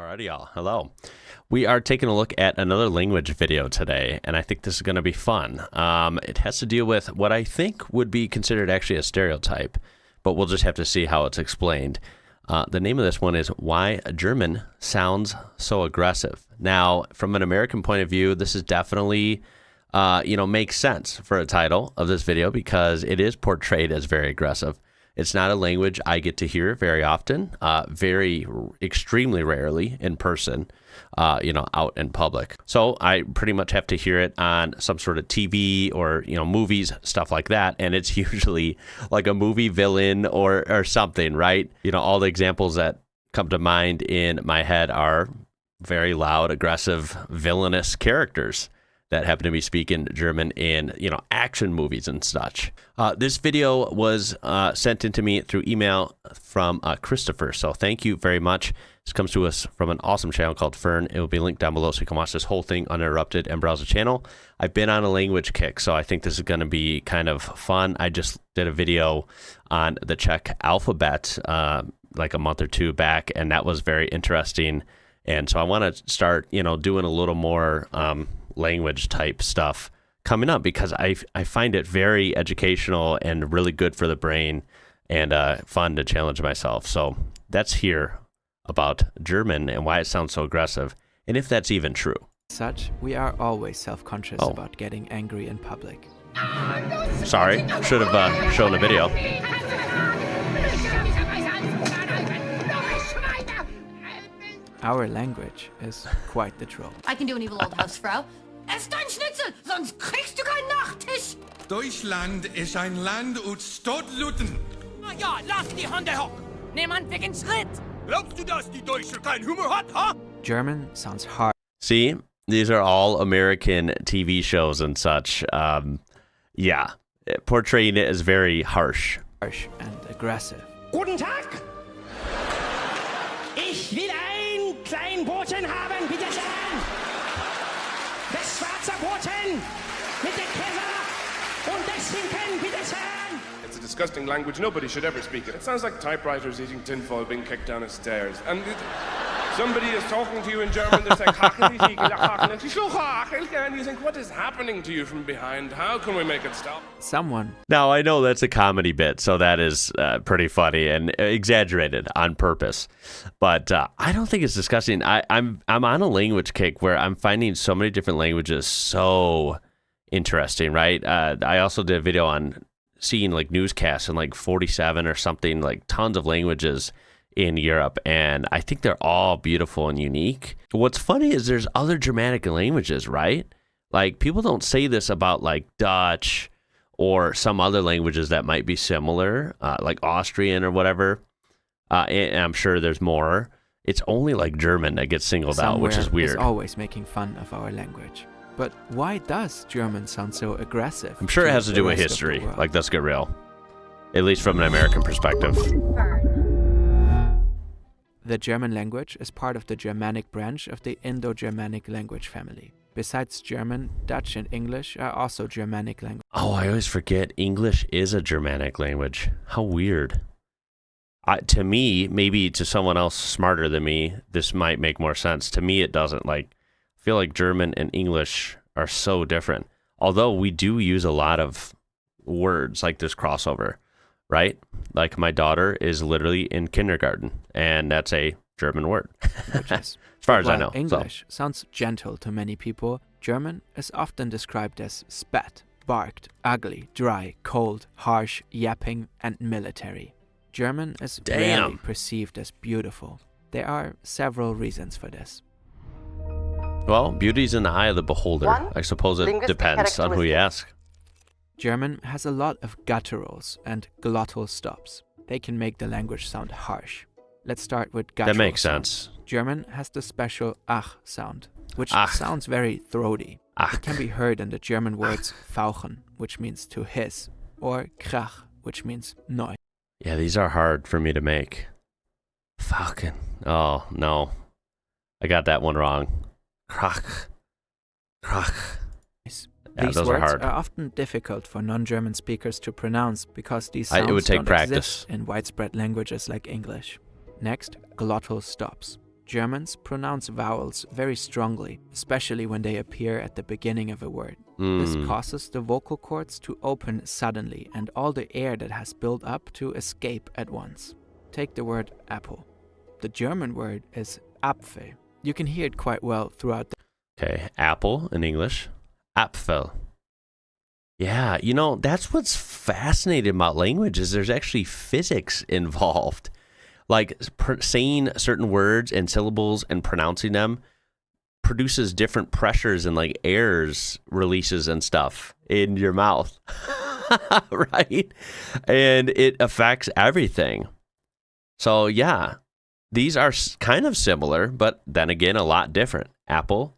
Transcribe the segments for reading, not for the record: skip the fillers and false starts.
Alrighty, y'all. Hello. We are taking a look at another language video today, and I think this is going to be fun. It has to deal with what I think would be considered actually a stereotype, but we'll just have to see how it's explained. The name of this one is Why German Sounds So Aggressive. Now, from an American point of view, this is definitely, makes sense for a title of this video because it is portrayed as very aggressive. It's not a language I get to hear very often, extremely rarely in person, out in public. So I pretty much have to hear it on some sort of TV or, movies, stuff like that. And it's usually like a movie villain or something, right? All the examples that come to mind in my head are very loud, aggressive, villainous characters that happen to be speaking German in, action movies and such. This video was sent in to me through email from Christopher, so thank you very much. This comes to us from an awesome channel called Fern. It will be linked down below so you can watch this whole thing uninterrupted and browse the channel. I've been on a language kick, so I think this is going to be kind of fun. I just did a video on the Czech alphabet like a month or two back, and that was very interesting. And so I want to start, doing a little more language type stuff coming up because I find it very educational and really good for the brain and fun to challenge myself. So that's here about German and why it sounds so aggressive and if that's even true. Such, we are always self-conscious about getting angry in public. Sorry, should have shown the video. Our language is quite the troll. I can do an evil old Hausfrau. Ess dein Schnitzel, sonst kriegst du keinen Nachtisch. Deutschland ist ein Land ut Stodtluten. Na ja, lass die Hände hoch. Nimm an wegen Schritt. Glaubst du, dass die Deutsche keinen Humor hat, huh? German sounds hard. See, these are all American TV shows and such. Portraying it as very harsh. Harsh and aggressive. Guten Tag. Ich will ein klein Brotchen haben, bitte schön. Das schwarze Brotchen mit dem Käse und das Schinken, bitte schön. It's a disgusting language. Nobody should ever speak it. It sounds like typewriters eating tinfoil being kicked down the stairs. And somebody is talking to you in German. They're saying, and you think, what is happening to you from behind? How can we make it stop? Someone. Now, I know that's a comedy bit, so that is pretty funny and exaggerated on purpose. But I don't think it's disgusting. I'm on a language kick where I'm finding so many different languages so interesting, right? I also did a video on seeing like newscasts in like 47 or something, like tons of languages in Europe, and I think they're all beautiful and unique. What's funny is there's other Germanic languages, right? Like people don't say this about like Dutch or some other languages that might be similar, like Austrian or whatever. And I'm sure there's more. It's only like German that gets singled out, which is weird. Is always making fun of our language. But why does German sound so aggressive? I'm sure it has to do with history. Like, let's get real. At least from an American perspective. The German language is part of the Germanic branch of the Indo-Germanic language family. Besides German, Dutch and English are also Germanic languages. Oh, I always forget English is a Germanic language. How weird. To me, maybe to someone else smarter than me, this might make more sense. To me, it doesn't. Like, I feel like German and English are so different. Although we do use a lot of words like this crossover, right? Like my daughter is literally in kindergarten, and that's a German word, as far as I know. English sounds gentle to many people. German is often described as spat, barked, ugly, dry, cold, harsh, yapping, and military. German is rarely perceived as beautiful. There are several reasons for this. Well, beauty's in the eye of the beholder. I suppose it depends on who you ask. German has a lot of gutturals and glottal stops. They can make the language sound harsh. Let's start with guttural. That makes sense. German has the special ach sound, which sounds very throaty. Ach. It can be heard in the German words fauchen, which means to hiss, or krach, which means noise. Yeah, these are hard for me to make. Falcon. Oh, no. I got that one wrong. Krach. Krach. Yeah, These those words are hard. are often difficult for non-German speakers to pronounce because these sounds it would take don't practice exist in widespread languages like English. Next, glottal stops. Germans pronounce vowels very strongly, especially when they appear at the beginning of a word. This causes the vocal cords to open suddenly and all the air that has built up to escape at once. Take the word apple. The German word is Apfel. You can hear it quite well throughout the... Okay, apple in English. Apfel. Yeah, you know, that's what's fascinating about language is there's actually physics involved. Like saying certain words and syllables and pronouncing them produces different pressures and like airs releases and stuff in your mouth, right? And it affects everything. So yeah, these are kind of similar, but then again, a lot different. Apple,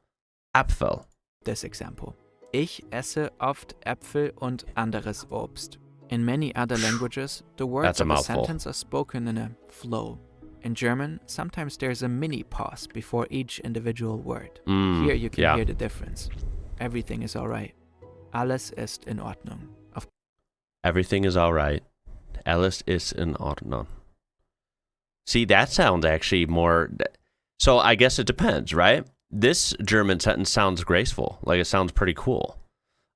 Apfel. This example. Ich esse oft Äpfel und anderes Obst. In many other languages, the words of a sentence are spoken in a flow. In German, sometimes there's a mini pause before each individual word. Here you can hear the difference. Everything is alright. Alles ist in Ordnung. Everything is alright. Alles ist in Ordnung. See, that sounds actually more... So I guess it depends, right? This German sentence sounds graceful. Like it sounds pretty cool.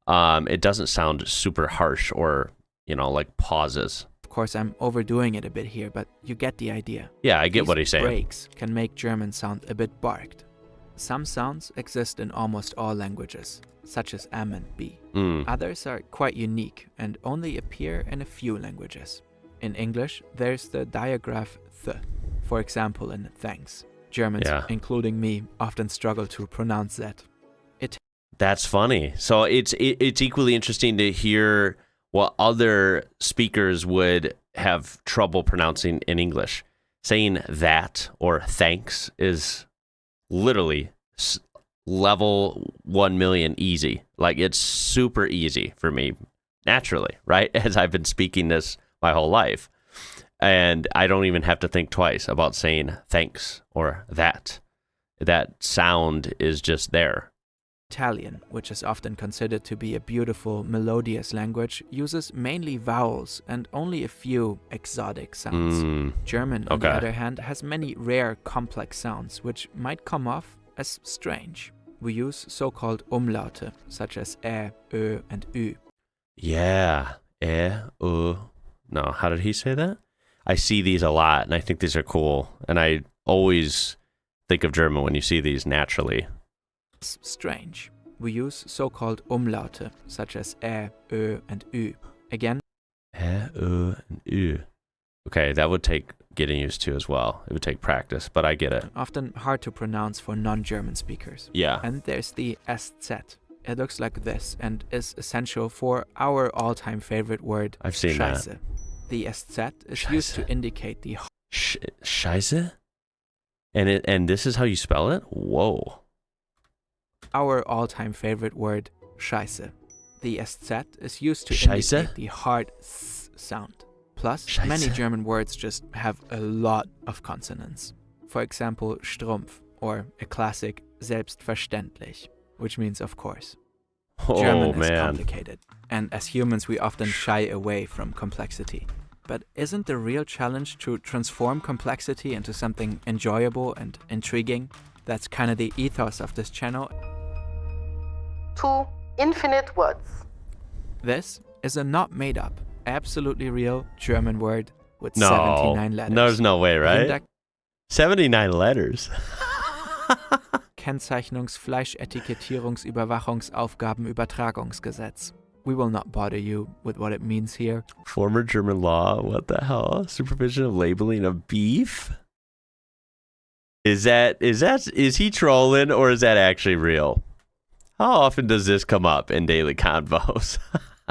It doesn't sound super harsh or... like pauses. Of course, I'm overdoing it a bit here, but you get the idea. Yeah, I get what he's saying. Breaks can make German sound a bit barked. Some sounds exist in almost all languages, such as M and B. Others are quite unique and only appear in a few languages. In English, there's the diagraph th, for example in thanks. Germans, including me, often struggle to pronounce that. That's funny. So it's equally interesting to hear what other speakers would have trouble pronouncing in English. Saying that or thanks is literally level 1 million easy. Like it's super easy for me naturally, right? As I've been speaking this my whole life. And I don't even have to think twice about saying thanks or that. That sound is just there. Italian, which is often considered to be a beautiful, melodious language, uses mainly vowels and only a few exotic sounds. German, on the other hand, has many rare, complex sounds, which might come off as strange. We use so-called umlaute, such as ä, ö, and ü. Yeah, ä, ö. No, how did he say that? I see these a lot, and I think these are cool. And I always think of German when you see these naturally. Strange. We use so-called umlaute, such as ä, ö, and ü. Again, ä, ö, and ü. Okay, that would take getting used to as well. It would take practice, but I get it. Often hard to pronounce for non-German speakers. Yeah. And there's the SZ. It looks like this and is essential for our all-time favorite word, I've seen Scheiße. that. The SZ is used to indicate the... Scheiße? And this is how you spell it? Whoa. Our all-time favorite word, Scheiße. The SZ is used to Scheiße? indicate the hard S sound. Plus, Scheiße. many German words just have a lot of consonants. For example, Strumpf, or a classic selbstverständlich, which means of course. Oh, German is man. complicated, and as humans we often shy away from complexity. But isn't the real challenge to transform complexity into something enjoyable and intriguing? That's kind of the ethos of this channel. To infinite words. This is a not made up, absolutely real German word with 79 letters. There's no way, right? 79 letters. Kennzeichnungs-Fleischetikettierungs-Überwachungsaufgabenübertragungsgesetz. We will not bother you with what it means here. Former German law, what the hell? Supervision of labeling of beef? Is he trolling or is that actually real? How often does this come up in daily convos?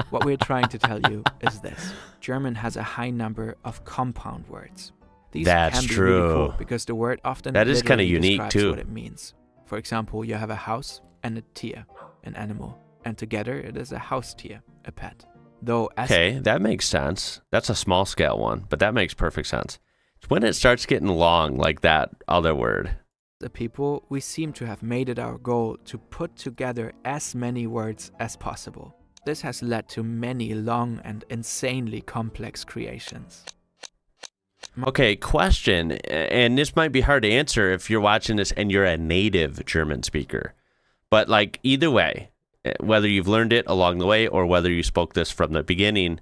What we're trying to tell you is this. German has a high number of compound words. These That's can be true. really cool because the word often that is kind of literally unique describes too. what it means. For example, you have a house and a Tier, an animal, and together it is a Haustier, a pet. Though Okay, that makes sense. That's a small scale one, but that makes perfect sense. It's when it starts getting long, like that other word. The people, we seem to have made it our goal to put together as many words as possible. This has led to many long and insanely complex creations. Okay, question, and this might be hard to answer if you're watching this and you're a native German speaker. But like either way, whether you've learned it along the way or whether you spoke this from the beginning,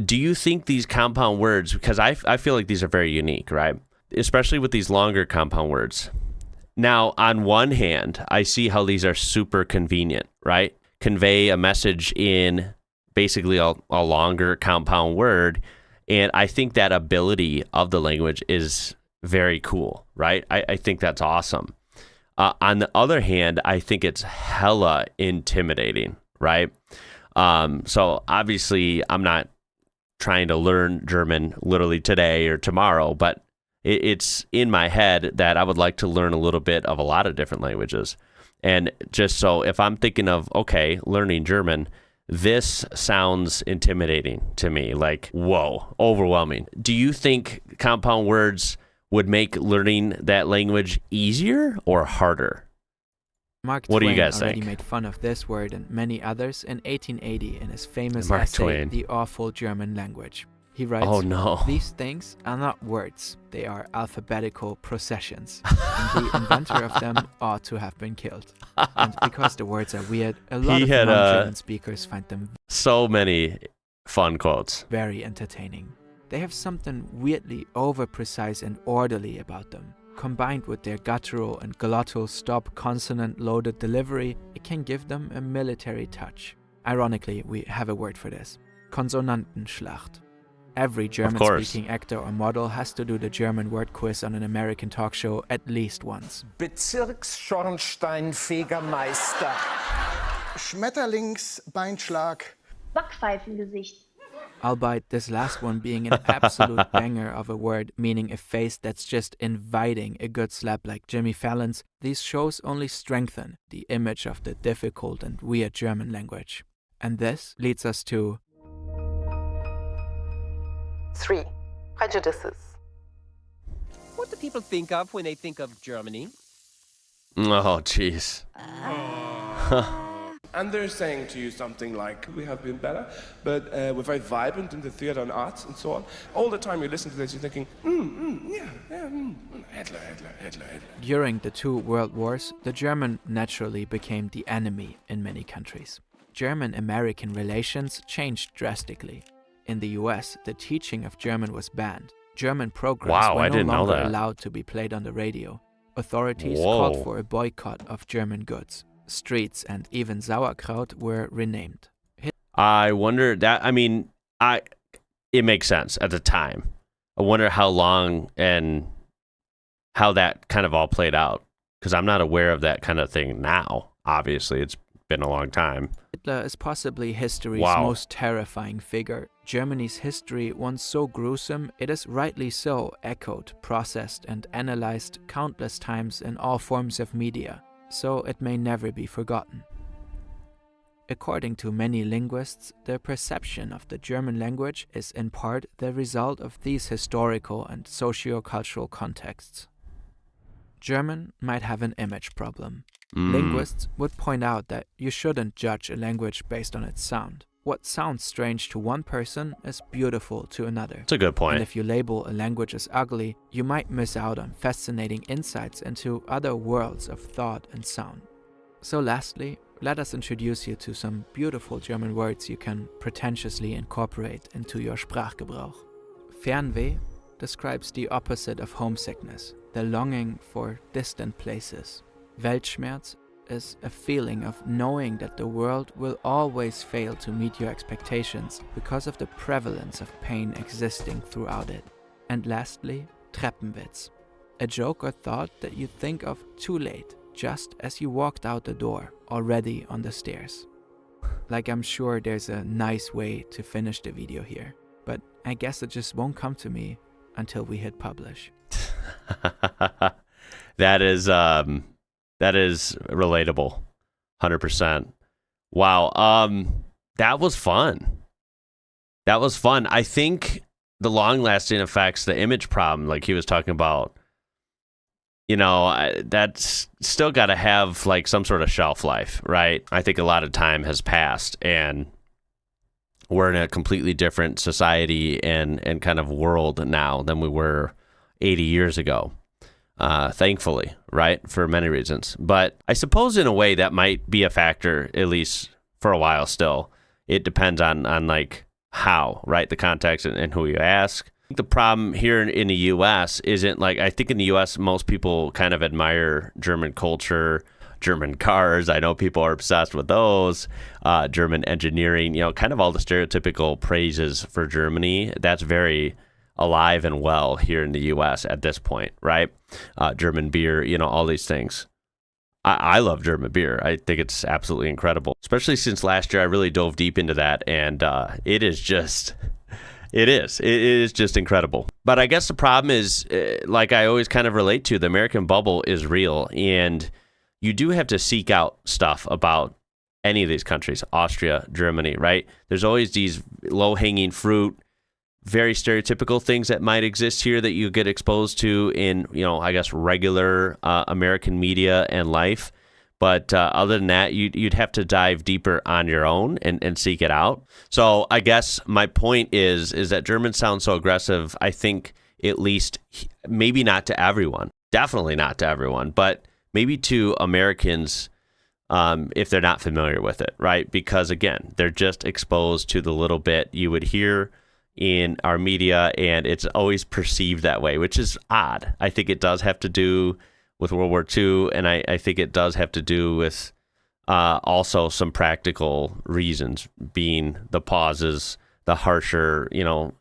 do you think these compound words, because I feel like these are very unique, right? Especially with these longer compound words. Now, on one hand, I see how these are super convenient, right? Convey a message in basically a longer compound word. And I think that ability of the language is very cool, right? I think that's awesome. On the other hand, I think it's hella intimidating, right? So obviously, I'm not trying to learn German literally today or tomorrow, but it's in my head that I would like to learn a little bit of a lot of different languages. And just so if I'm thinking of, okay, learning German, this sounds intimidating to me, like, whoa, overwhelming. Do you think compound words would make learning that language easier or harder? Mark What do Twain you guys already think? made fun of this word and many others in 1880 in his famous Mark essay, Twain. The Awful German Language. He writes, Oh, no. These things are not words, they are alphabetical processions, and the inventor of them ought to have been killed. And because the words are weird, a lot of non-German speakers find them So many fun quotes. very entertaining. They have something weirdly over-precise and orderly about them. Combined with their guttural and glottal stop consonant-loaded delivery, it can give them a military touch. Ironically, we have a word for this. Konsonantenschlacht. Every German-speaking actor or model has to do the German word quiz on an American talk show at least once. Bezirksschornsteinfegermeister. Schmetterlingsbeinschlag. Backpfeifengesicht. Albeit this last one being an absolute banger of a word, meaning a face that's just inviting a good slap like Jimmy Fallon's, these shows only strengthen the image of the difficult and weird German language. And this leads us to 3. Prejudices. What do people think of when they think of Germany? Oh, jeez. And they're saying to you something like, we have been better, but we're very vibrant in the theater and arts and so on. All the time you listen to this, you're thinking, Hitler. During the 2 world wars, the German naturally became the enemy in many countries. German-American relations changed drastically. In the US, the teaching of German was banned. German programs were no longer allowed to be played on the radio. Authorities called for a boycott of German goods. Streets and even sauerkraut were renamed. I wonder that, it makes sense at the time. I wonder how long and how that kind of all played out, because I'm not aware of that kind of thing now. Obviously, it's been a long time. Hitler is possibly history's most terrifying figure. Germany's history, once so gruesome, it is rightly so echoed, processed, and analyzed countless times in all forms of media, so it may never be forgotten. According to many linguists, the perception of the German language is in part the result of these historical and socio-cultural contexts. German might have an image problem. Linguists would point out that you shouldn't judge a language based on its sound. What sounds strange to one person is beautiful to another. That's a good point. And if you label a language as ugly, you might miss out on fascinating insights into other worlds of thought and sound. So lastly, let us introduce you to some beautiful German words you can pretentiously incorporate into your Sprachgebrauch. Fernweh describes the opposite of homesickness, the longing for distant places. Weltschmerz is a feeling of knowing that the world will always fail to meet your expectations because of the prevalence of pain existing throughout it. And lastly, Treppenwitz, a joke or thought that you think of too late, just as you walked out the door, already on the stairs. Like, I'm sure there's a nice way to finish the video here, but I guess it just won't come to me until we hit publish. That is relatable. 100%. Wow. That was fun. I think the long-lasting effects, the image problem, like he was talking about, that's still got to have like some sort of shelf life, right? I think a lot of time has passed, and we're in a completely different society and kind of world now than we were 80 years ago. Thankfully, right? For many reasons. But I suppose in a way that might be a factor, at least for a while still. It depends on like how, right? The context and who you ask. The problem here in the U.S. isn't like, I think in the U.S. most people kind of admire German culture, German cars. I know people are obsessed with those, German engineering, kind of all the stereotypical praises for Germany. That's very alive and well here in the U.S. at this point, right? German beer, all these things. I love German beer. I think it's absolutely incredible, especially since last year I really dove deep into that, and it is just incredible. But I guess the problem is, like I always kind of relate to, the American bubble is real, and you do have to seek out stuff about any of these countries, Austria, Germany, right? There's always these low-hanging fruit, very stereotypical things that might exist here that you get exposed to in, I guess, regular American media and life. But other than that, you'd have to dive deeper on your own and seek it out. So I guess my point is that Germans sound so aggressive. I think at least maybe not to everyone, definitely not to everyone, but maybe to Americans if they're not familiar with it, right? Because again, they're just exposed to the little bit you would hear in our media, and it's always perceived that way, which is odd. I think it does have to do with World War II, and I think it does have to do with also some practical reasons, being the pauses, the harsher,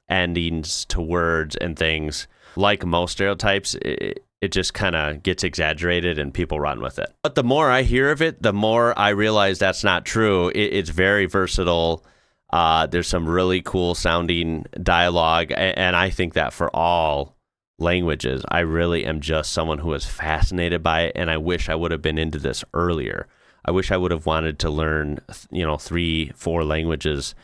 endings to words and things. Like most stereotypes, it just kind of gets exaggerated and people run with it. But the more I hear of it, the more I realize that's not true. It's very versatile. There's some really cool sounding dialogue, and I think that for all languages, I really am just someone who is fascinated by it, and I wish I would have been into this earlier. I wish I would have wanted to learn, 3-4 languages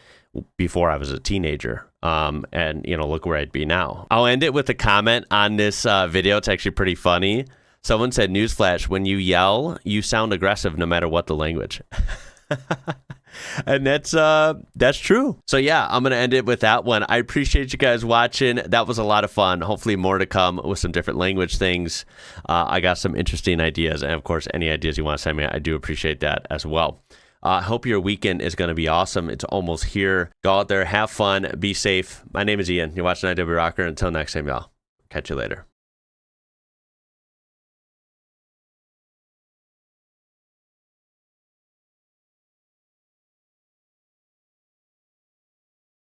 before I was a teenager. And look where I'd be now. I'll end it with a comment on this video. It's actually pretty funny. Someone said, "Newsflash, when you yell, you sound aggressive no matter what the language." And that's true. So yeah, I'm going to end it with that one. I appreciate you guys watching. That was a lot of fun. Hopefully more to come with some different language things. I got some interesting ideas. And of course, any ideas you want to send me, I do appreciate that as well. I hope your weekend is going to be awesome. It's almost here. Go out there, have fun, be safe. My name is Ian. You're watching IWrocker. Until next time, y'all. Catch you later.